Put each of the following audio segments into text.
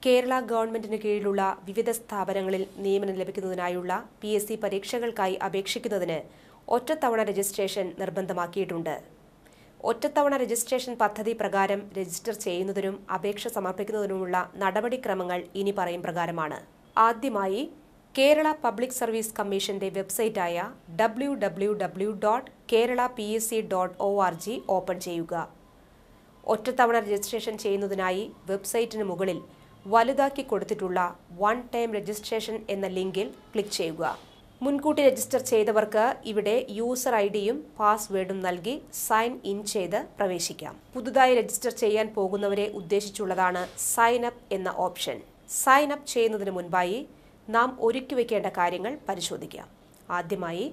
കേരള ഗവൺമെന്റിന് കീഴിലുള്ള വിവിധ സ്ഥാപനങ്ങളിൽ നിയമനം ലഭിക്കുന്നതിനായുള്ള PSC പരീക്ഷകൾക്കായി അപേക്ഷിക്കുന്നതിന് ഒറ്റത്തവണ രജിസ്ട്രേഷൻ നിർബന്ധമാക്കിയിട്ടുണ്ട്. ഒറ്റത്തവണ രജിസ്ട്രേഷൻ പദ്ധതി പ്രകാരം രജിസ്റ്റർ ചെയ്യുന്നതിനും അപേക്ഷ സമർപ്പിക്കുന്നതിനുമുള്ള നടപടിക്രമങ്ങൾ ഇനി പറയും പ്രകാരമാണ്. ആദ്യമായി കേരള പബ്ലിക് സർവീസ് കമ്മീഷന്റെ വെബ്സൈറ്റായ www.keralapsc.org ഓപ്പൺ ചെയ്യുക. ഒറ്റത്തവണ രജിസ്ട്രേഷൻ ചെയ്യുന്നതിനായി വെബ്സൈറ്റിന് മുകളിൽ വലുതാക്കി കൊടുത്തിട്ടുള്ള വൺ ടൈം രജിസ്ട്രേഷൻ എന്ന ലിങ്കിൽ ക്ലിക്ക് ചെയ്യുക. മുൻകൂട്ടി രജിസ്റ്റർ ചെയ്തവർക്ക് ഇവിടെ യൂസർ ഐഡിയും പാസ്വേഡും നൽകി സൈൻ ഇൻ ചെയ്ത് പ്രവേശിക്കാം. പുതുതായി രജിസ്റ്റർ ചെയ്യാൻ പോകുന്നവരെ ഉദ്ദേശിച്ചുള്ളതാണ് സൈൻ അപ്പ് എന്ന ഓപ്ഷൻ. സൈൻ അപ്പ് ചെയ്യുന്നതിന് മുൻപായി നാം ഒരുക്കി വയ്ക്കേണ്ട കാര്യങ്ങൾ പരിശോധിക്കാം. ആദ്യമായി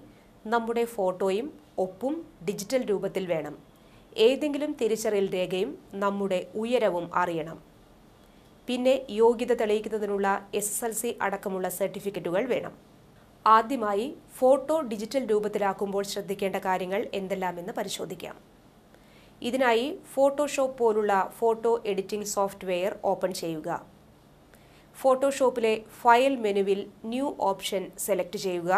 നമ്മുടെ ഫോട്ടോയും ഒപ്പും ഡിജിറ്റൽ രൂപത്തിൽ വേണം. ഏതെങ്കിലും തിരിച്ചറിയൽ രേഖയും നമ്മുടെ ഉയരവും അറിയണം. പിന്നെ യോഗ്യത തെളിയിക്കുന്നതിനുള്ള SSLC അടക്കമുള്ള സർട്ടിഫിക്കറ്റുകൾ വേണം. ആദ്യമായി ഫോട്ടോ ഡിജിറ്റൽ രൂപത്തിലാക്കുമ്പോൾ ശ്രദ്ധിക്കേണ്ട കാര്യങ്ങൾ എന്തെല്ലാമെന്ന് പരിശോധിക്കാം. ഇതിനായി ഫോട്ടോഷോപ്പ് പോലുള്ള ഫോട്ടോ എഡിറ്റിംഗ് സോഫ്റ്റ്വെയർ ഓപ്പൺ ചെയ്യുക. ഫോട്ടോഷോപ്പിലെ ഫയൽ മെനുവിൽ ന്യൂ ഓപ്ഷൻ സെലക്ട് ചെയ്യുക.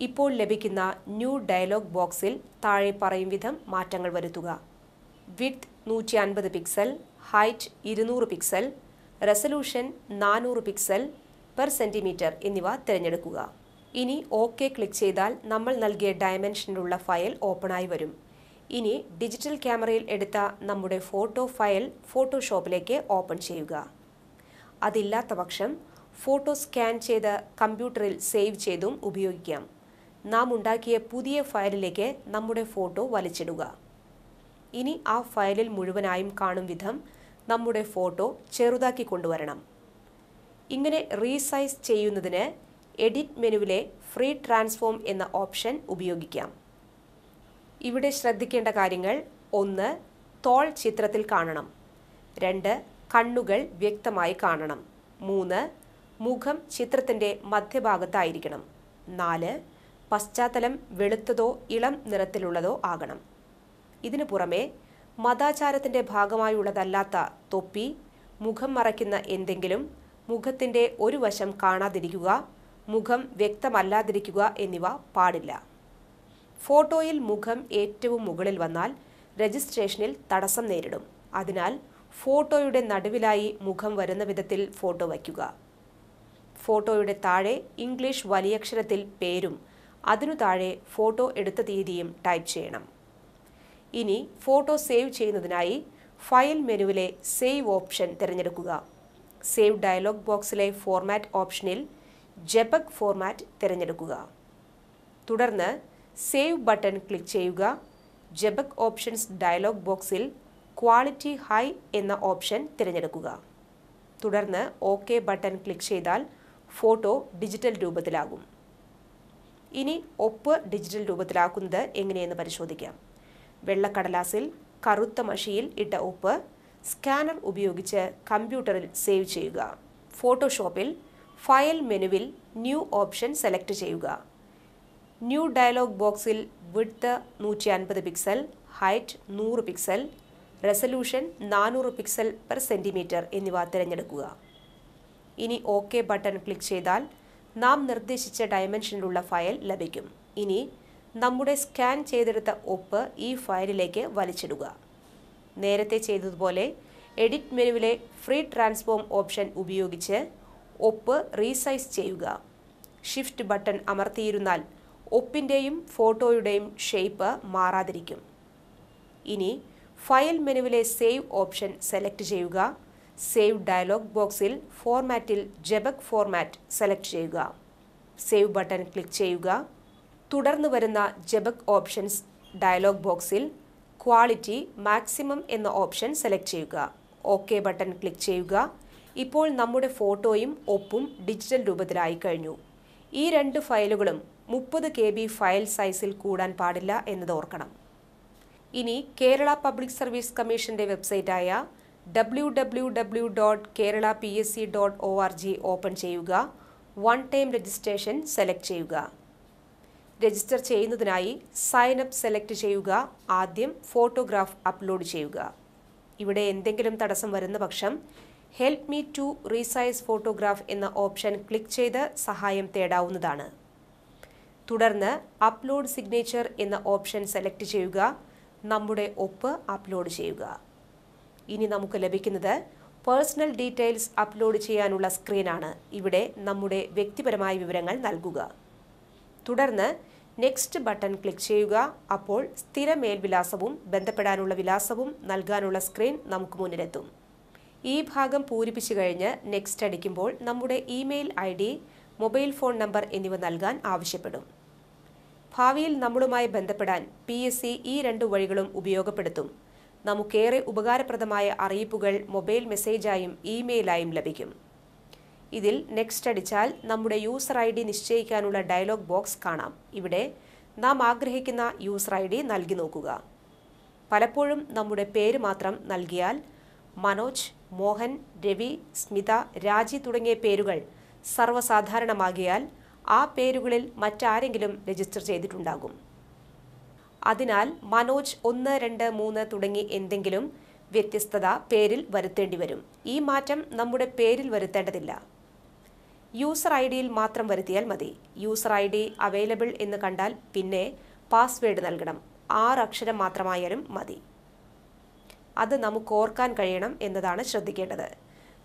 ഇപ്പോൾ ലഭിക്കുന്ന ന്യൂ ഡയലോഗ് ബോക്സിൽ താഴെ പറയും വിധം മാറ്റങ്ങൾ വരുത്തുക. Width 150 pixel, height 200 pixel, resolution 400 pixel per centimetre എന്നിവ തിരഞ്ഞെടുക്കുക. ഇനി OK ക്ലിക്ക് ചെയ്താൽ നമ്മൾ നൽകിയ ഡയമെൻഷനിലുള്ള ഫയൽ ഓപ്പണായി വരും. ഇനി ഡിജിറ്റൽ ക്യാമറയിൽ എടുത്ത നമ്മുടെ ഫോട്ടോ ഫയൽ ഫോട്ടോഷോപ്പിലേക്ക് ഓപ്പൺ ചെയ്യുക. അതില്ലാത്ത പക്ഷം ഫോട്ടോ സ്കാൻ ചെയ്ത് കമ്പ്യൂട്ടറിൽ സേവ് ചെയ്തും ഉപയോഗിക്കാം. നാം ഉണ്ടാക്കിയ പുതിയ ഫയലിലേക്ക് നമ്മുടെ ഫോട്ടോ വലിച്ചിടുക. ഇനി ആ ഫയലിൽ മുഴുവനായും കാണും വിധം നമ്മുടെ ഫോട്ടോ ചെറുതാക്കി കൊണ്ടുവരണം. ഇങ്ങനെ റീസൈസ് ചെയ്യുന്നതിന് എഡിറ്റ് മെനുവിലെ ഫ്രീ ട്രാൻസ്ഫോം എന്ന ഓപ്ഷൻ ഉപയോഗിക്കാം. ഇവിടെ ശ്രദ്ധിക്കേണ്ട കാര്യങ്ങൾ: 1. തോൾ ചിത്രത്തിൽ കാണണം. 2. കണ്ണുകൾ വ്യക്തമായി കാണണം. 3. മുഖം ചിത്രത്തിൻ്റെ മധ്യഭാഗത്തായിരിക്കണം. 4. പശ്ചാത്തലം വെളുത്തതോ ഇളം നിറത്തിലുള്ളതോ ആകണം. ഇതിനു പുറമെ മതാചാരത്തിൻ്റെ ഭാഗമായുള്ളതല്ലാത്ത തൊപ്പി, മുഖം മറയ്ക്കുന്ന എന്തെങ്കിലും, മുഖത്തിൻ്റെ ഒരു വശം കാണാതിരിക്കുക, മുഖം വ്യക്തമല്ലാതിരിക്കുക എന്നിവ പാടില്ല. ഫോട്ടോയിൽ മുഖം ഏറ്റവും മുകളിൽ വന്നാൽ രജിസ്ട്രേഷനിൽ തടസ്സം നേരിടും. അതിനാൽ ഫോട്ടോയുടെ നടുവിലായി മുഖം വരുന്ന വിധത്തിൽ ഫോട്ടോ വയ്ക്കുക. ഫോട്ടോയുടെ താഴെ ഇംഗ്ലീഷ് വലിയക്ഷരത്തിൽ പേരും അതിനു താഴെ ഫോട്ടോ എടുത്ത തീയതിയും ടൈപ്പ് ചെയ്യണം. ഇനി ഫോട്ടോ സേവ് ചെയ്യുന്നതിനായി ഫയൽ മെനുവിലെ സേവ് ഓപ്ഷൻ തിരഞ്ഞെടുക്കുക. സേവ് ഡയലോഗ് ബോക്സിലെ ഫോർമാറ്റ് ഓപ്ഷനിൽ JPEG ഫോർമാറ്റ് തിരഞ്ഞെടുക്കുക. തുടർന്ന് സേവ് ബട്ടൺ ക്ലിക്ക് ചെയ്യുക. JPEG ഓപ്ഷൻസ് ഡയലോഗ് ബോക്സിൽ ക്വാളിറ്റി ഹൈ എന്ന ഓപ്ഷൻ തിരഞ്ഞെടുക്കുക. തുടർന്ന് OK ബട്ടൺ ക്ലിക്ക് ചെയ്താൽ ഫോട്ടോ ഡിജിറ്റൽ രൂപത്തിലാകും. ഇനി ഒപ്പ് ഡിജിറ്റൽ രൂപത്തിലാക്കുന്നത് എങ്ങനെയെന്ന് പരിശോധിക്കാം. വെള്ളക്കടലാസിൽ കറുത്ത മഷിയിൽ ഇട്ട ഒപ്പ് സ്കാനർ ഉപയോഗിച്ച് കമ്പ്യൂട്ടറിൽ സേവ് ചെയ്യുക. ഫോട്ടോഷോപ്പിൽ ഫയൽ മെനുവിൽ ന്യൂ ഓപ്ഷൻ സെലക്ട് ചെയ്യുക. ന്യൂ ഡയലോഗ് ബോക്സിൽ width 150 pixel, height 100 pixel, resolution 400 pixel per centimetre എന്നിവ തിരഞ്ഞെടുക്കുക. ഇനി OK ബട്ടൺ ക്ലിക്ക് ചെയ്താൽ നാം നിർദ്ദേശിച്ച ഡയമെൻഷനിലുള്ള ഫയൽ ലഭിക്കും. ഇനി നമ്മുടെ സ്കാൻ ചെയ്തെടുത്ത ഒപ്പ് ഈ ഫയലിലേക്ക് വലിച്ചിടുക. നേരത്തെ ചെയ്തതുപോലെ എഡിറ്റ് മെനുവിലെ ഫ്രീ ട്രാൻസ്ഫോം ഓപ്ഷൻ ഉപയോഗിച്ച് ഒപ്പ് റീസൈസ് ചെയ്യുക. ഷിഫ്റ്റ് ബട്ടൺ അമർത്തിയിരുന്നാൽ ഒപ്പിൻ്റെയും ഫോട്ടോയുടെയും ഷേപ്പ് മാറാതിരിക്കും. ഇനി ഫയൽ മെനുവിലെ സേവ് ഓപ്ഷൻ സെലക്ട് ചെയ്യുക. സേവ് ഡയലോഗ് ബോക്സിൽ ഫോർമാറ്റിൽ JPEG ഫോർമാറ്റ് സെലക്ട് ചെയ്യുക. സേവ് ബട്ടൺ ക്ലിക്ക് ചെയ്യുക. തുടർന്ന് വരുന്ന JPEG ഓപ്ഷൻസ് ഡയലോഗ് ബോക്സിൽ ക്വാളിറ്റി മാക്സിമം എന്ന ഓപ്ഷൻ സെലക്ട് ചെയ്യുക. OK ബട്ടൺ ക്ലിക്ക് ചെയ്യുക. ഇപ്പോൾ നമ്മുടെ ഫോട്ടോയും ഒപ്പും ഡിജിറ്റൽ രൂപത്തിലായി കഴിഞ്ഞു. ഈ രണ്ട് ഫയലുകളും 30 KB ഫയൽ സൈസിൽ കൂടാൻ പാടില്ല എന്നത് ഓർക്കണം. ഇനി കേരള പബ്ലിക് സർവീസ് കമ്മീഷന്റെ വെബ്സൈറ്റായ www.keralapsc.org ഓപ്പൺ ചെയ്യുക. വൺ ടൈം രജിസ്ട്രേഷൻ സെലക്ട് ചെയ്യുക. രജിസ്റ്റർ ചെയ്യുന്നതിനായി സൈൻ അപ്പ് സെലക്ട് ചെയ്യുക. ആദ്യം ഫോട്ടോഗ്രാഫ് അപ്ലോഡ് ചെയ്യുക. ഇവിടെ എന്തെങ്കിലും തടസ്സം വരുന്ന പക്ഷം help me to resize photograph എന്ന ഓപ്ഷൻ ക്ലിക്ക് ചെയ്ത് സഹായം തേടാവുന്നതാണ്. തുടർന്ന് അപ്ലോഡ് സിഗ്നേച്ചർ എന്ന ഓപ്ഷൻ സെലക്ട് ചെയ്യുക. നമ്മുടെ ഒപ്പ് അപ്ലോഡ് ചെയ്യുക. ഇനി നമുക്ക് ലഭിക്കുന്നത് പേഴ്സണൽ ഡീറ്റെയിൽസ് അപ്ലോഡ് ചെയ്യാനുള്ള സ്ക്രീനാണ്. ഇവിടെ നമ്മുടെ വ്യക്തിപരമായ വിവരങ്ങൾ നൽകുക. തുടർന്ന് നെക്സ്റ്റ് ബട്ടൺ ക്ലിക്ക് ചെയ്യുക. അപ്പോൾ സ്ഥിര മേൽവിലാസവും ബന്ധപ്പെടാനുള്ള വിലാസവും നൽകാനുള്ള സ്ക്രീൻ നമുക്ക് മുന്നിലെത്തും. ഈ ഭാഗം പൂരിപ്പിച്ചു കഴിഞ്ഞ് നെക്സ്റ്റ് അടിക്കുമ്പോൾ നമ്മുടെ email ID, mobile phone number എന്നിവ നൽകാൻ ആവശ്യപ്പെടും. ഭാവിയിൽ നമ്മളുമായി ബന്ധപ്പെടാൻ PSC ഈ 2 വഴികളും ഉപയോഗപ്പെടുത്തും. നമുക്കേറെ ഉപകാരപ്രദമായ അറിയിപ്പുകൾ മൊബൈൽ മെസ്സേജായും ഇമെയിലായും ലഭിക്കും. ഇതിൽ നെക്സ്റ്റ് അടിച്ചാൽ നമ്മുടെ യൂസർ ID നിശ്ചയിക്കാനുള്ള ഡയലോഗ് ബോക്സ് കാണാം. ഇവിടെ നാം ആഗ്രഹിക്കുന്ന യൂസർ ID നൽകി നോക്കുക. പലപ്പോഴും നമ്മുടെ പേര് മാത്രം നൽകിയാൽ മനോജ്, മോഹൻ, രവി, സ്മിത, രാജി തുടങ്ങിയ പേരുകൾ സർവ്വസാധാരണമാകിയാൽ ആ പേരുകളിൽ മറ്റാരെങ്കിലും രജിസ്റ്റർ ചെയ്തിട്ടുണ്ടാകും. അതിനാൽ മനോജ് 1, 2, 3 തുടങ്ങി എന്തെങ്കിലും വ്യത്യസ്തത പേരിൽ വരുത്തേണ്ടി വരും. ഈ മാറ്റം നമ്മുടെ പേരിൽ വരുത്തേണ്ടതില്ല. യൂസർ IDയിൽ മാത്രം വരുത്തിയാൽ മതി. യൂസർ ID അവൈലബിൾ എന്ന് കണ്ടാൽ പിന്നെ പാസ്വേഡ് നൽകണം. 6 അക്ഷരം മാത്രമായാലും മതി. അത് നമുക്ക് ഓർക്കാൻ കഴിയണം എന്നതാണ് ശ്രദ്ധിക്കേണ്ടത്.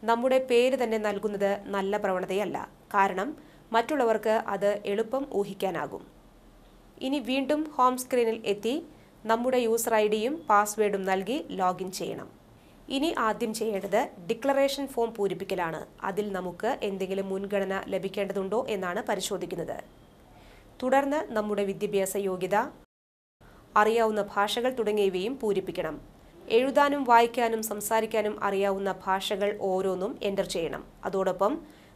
നമ്മുടെ പേര് തന്നെ നൽകുന്നത് നല്ല പ്രവണതയല്ല. കാരണം മറ്റുള്ളവർക്ക് അത് എളുപ്പം ഊഹിക്കാനാകും. ഇനി വീണ്ടും ഹോം സ്ക്രീനിൽ എത്തി നമ്മുടെ യൂസർ IDയും പാസ്വേഡും നൽകി ലോഗിൻ ചെയ്യണം. ഇനി ആദ്യം ചെയ്യേണ്ടത് ഡിക്ലറേഷൻ ഫോം പൂരിപ്പിക്കലാണ്. അതിൽ നമുക്ക് എന്തെങ്കിലും മുൻഗണന ലഭിക്കേണ്ടതുണ്ടോ എന്നാണ് പരിശോധിക്കുന്നത്. തുടർന്ന് നമ്മുടെ വിദ്യാഭ്യാസ യോഗ്യത, അറിയാവുന്ന ഭാഷകൾ തുടങ്ങിയവയും പൂരിപ്പിക്കണം. എഴുതാനും വായിക്കാനും സംസാരിക്കാനും അറിയാവുന്ന ഭാഷകൾ ഓരോന്നും എൻ്റർ ചെയ്യണം. അതോടൊപ്പം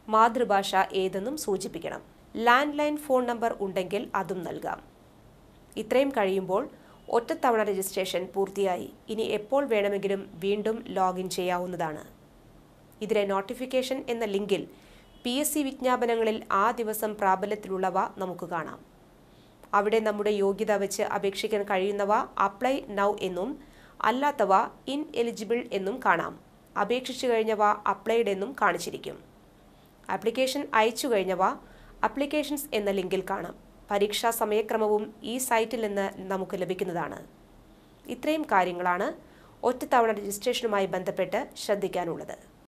മാതൃഭാഷ ഏതെന്നും സൂചിപ്പിക്കണം. ലാൻഡ് ലൈൻ ഫോൺ നമ്പർ ഉണ്ടെങ്കിൽ അതും നൽകാം. ഇത്രയും കഴിയുമ്പോൾ ഒറ്റത്തവണ രജിസ്ട്രേഷൻ പൂർത്തിയായി. ഇനി എപ്പോൾ വേണമെങ്കിലും വീണ്ടും ലോഗിൻ ചെയ്യാവുന്നതാണ്. ഇതിലെ നോട്ടിഫിക്കേഷൻ എന്ന ലിങ്കിൽ PSC വിജ്ഞാപനങ്ങളിൽ ആ ദിവസം പ്രാബല്യത്തിലുള്ളവ നമുക്ക് കാണാം. അവിടെ നമ്മുടെ യോഗ്യത വെച്ച് അപേക്ഷിക്കാൻ കഴിയുന്നവ അപ്ലൈ നൗ എന്നും അല്ലാത്തവ ഇൻഎലിജിബിൾ എന്നും കാണാം. അപേക്ഷിച്ചു കഴിഞ്ഞവ അപ്ലൈഡ് എന്നും കാണിച്ചിരിക്കും. ആപ്ലിക്കേഷൻ അയച്ചു കഴിഞ്ഞവ അപ്ലിക്കേഷൻസ് എന്ന ലിങ്കിൽ കാണാം. പരീക്ഷാ സമയക്രമവും ഈ സൈറ്റിൽ നിന്ന് നമുക്ക് ലഭിക്കുന്നതാണ്. ഇത്രയും കാര്യങ്ങളാണ് ഒറ്റത്തവണ രജിസ്ട്രേഷനുമായി ബന്ധപ്പെട്ട് ശ്രദ്ധിക്കാനുള്ളത്.